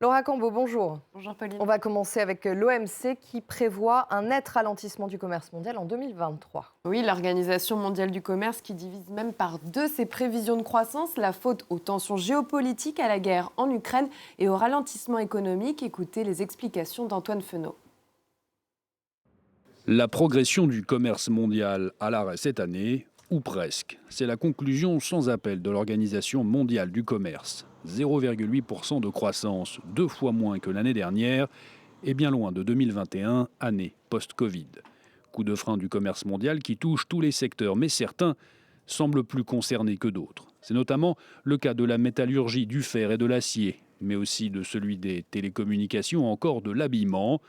Laura Cambo, bonjour. Bonjour Pauline. On va commencer avec l'OMC qui prévoit un net ralentissement du commerce mondial en 2023. Oui, l'Organisation mondiale du commerce qui divise même par deux ses prévisions de croissance, la faute aux tensions géopolitiques, à la guerre en Ukraine et au ralentissement économique. Écoutez les explications d'Antoine Fenot. La progression du commerce mondial à l'arrêt cette année, ou presque. C'est la conclusion sans appel de l'Organisation mondiale du commerce. 0,8% de croissance, 2 fois moins que l'année dernière, et bien loin de 2021, année post-Covid. Coup de frein du commerce mondial qui touche tous les secteurs, mais certains semblent plus concernés que d'autres. C'est notamment le cas de la métallurgie, du fer et de l'acier, mais aussi de celui des télécommunications, encore de l'habillement.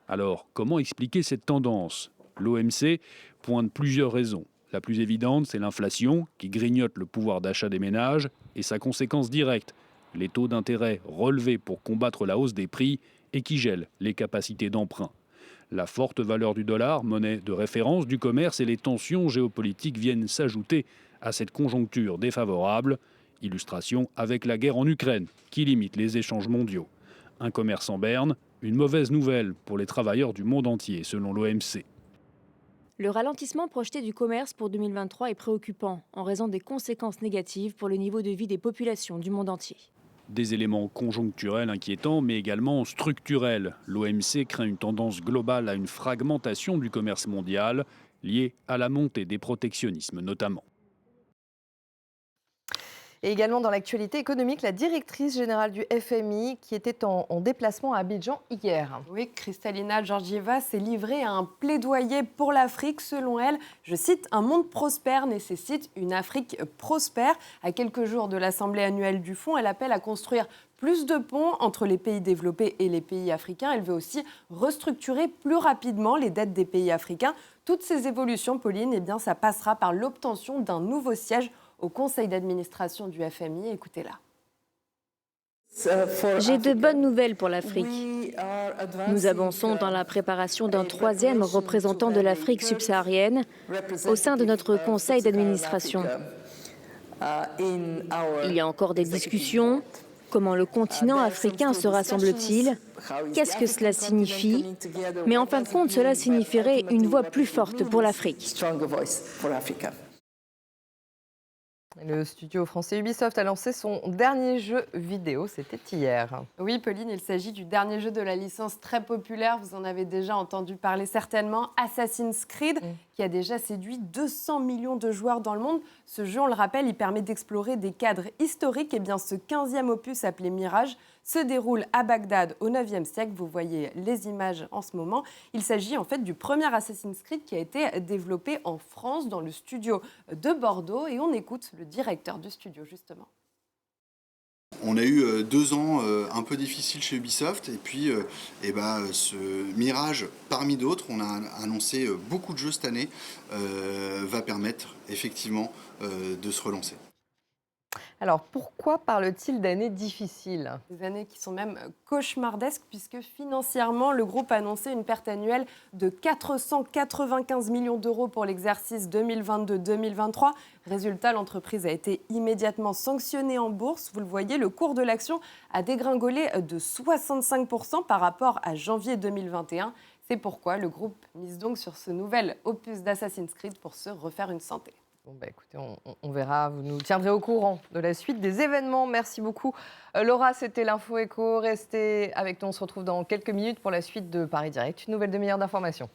Alors, comment expliquer cette tendance ? L'OMC pointe plusieurs raisons. La plus évidente, c'est l'inflation qui grignote le pouvoir d'achat des ménages et sa conséquence directe, les taux d'intérêt relevés pour combattre la hausse des prix et qui gèlent les capacités d'emprunt. La forte valeur du dollar, monnaie de référence du commerce, et les tensions géopolitiques viennent s'ajouter à cette conjoncture défavorable. Illustration avec la guerre en Ukraine qui limite les échanges mondiaux. Un commerce en berne, une mauvaise nouvelle pour les travailleurs du monde entier, selon l'OMC. Le ralentissement projeté du commerce pour 2023 est préoccupant en raison des conséquences négatives pour le niveau de vie des populations du monde entier. Des éléments conjoncturels inquiétants, mais également structurels. L'OMC craint une tendance globale à une fragmentation du commerce mondial, liée à la montée des protectionnismes notamment. Et également dans l'actualité économique, la directrice générale du FMI qui était en déplacement à Abidjan hier. Oui, Kristalina Georgieva s'est livrée à un plaidoyer pour l'Afrique. Selon elle, je cite, « Un monde prospère nécessite une Afrique prospère ». À quelques jours de l'Assemblée annuelle du Fonds, elle appelle à construire plus de ponts entre les pays développés et les pays africains. Elle veut aussi restructurer plus rapidement les dettes des pays africains. Toutes ces évolutions, Pauline, ça passera par l'obtention d'un nouveau siège au conseil d'administration du FMI. Écoutez-la. J'ai de bonnes nouvelles pour l'Afrique. Nous avançons dans la préparation d'un troisième représentant de l'Afrique subsaharienne au sein de notre conseil d'administration. Il y a encore des discussions. Comment le continent africain se rassemble-t-il ? Qu'est-ce que cela signifie ? Mais en fin de compte, cela signifierait une voix plus forte pour l'Afrique. Le studio français Ubisoft a lancé son dernier jeu vidéo, c'était hier. Oui, Pauline, il s'agit du dernier jeu de la licence très populaire, vous en avez déjà entendu parler certainement, Assassin's Creed, qui a déjà séduit 200 millions de joueurs dans le monde. Ce jeu, on le rappelle, il permet d'explorer des cadres historiques. Et bien, ce 15e opus appelé Mirage se déroule à Bagdad au 9e siècle. Vous voyez les images en ce moment. Il s'agit en fait du premier Assassin's Creed qui a été développé en France dans le studio de Bordeaux. Et on écoute le directeur du studio, justement. On a eu 2 ans un peu difficiles chez Ubisoft et puis ce Mirage, parmi d'autres, on a annoncé beaucoup de jeux cette année, va permettre effectivement de se relancer. Alors pourquoi parle-t-il d'années difficiles ? Des années qui sont même cauchemardesques puisque financièrement, le groupe a annoncé une perte annuelle de 495 millions d'euros pour l'exercice 2022-2023. Résultat, l'entreprise a été immédiatement sanctionnée en bourse. Vous le voyez, le cours de l'action a dégringolé de 65% par rapport à janvier 2021. C'est pourquoi le groupe mise donc sur ce nouvel opus d'Assassin's Creed pour se refaire une santé. Bon écoutez, on verra, vous nous tiendrez au courant de la suite des événements. Merci beaucoup. Laura, c'était l'Info Éco. Restez avec nous, on se retrouve dans quelques minutes pour la suite de Paris Direct, une nouvelle demi-heure d'information.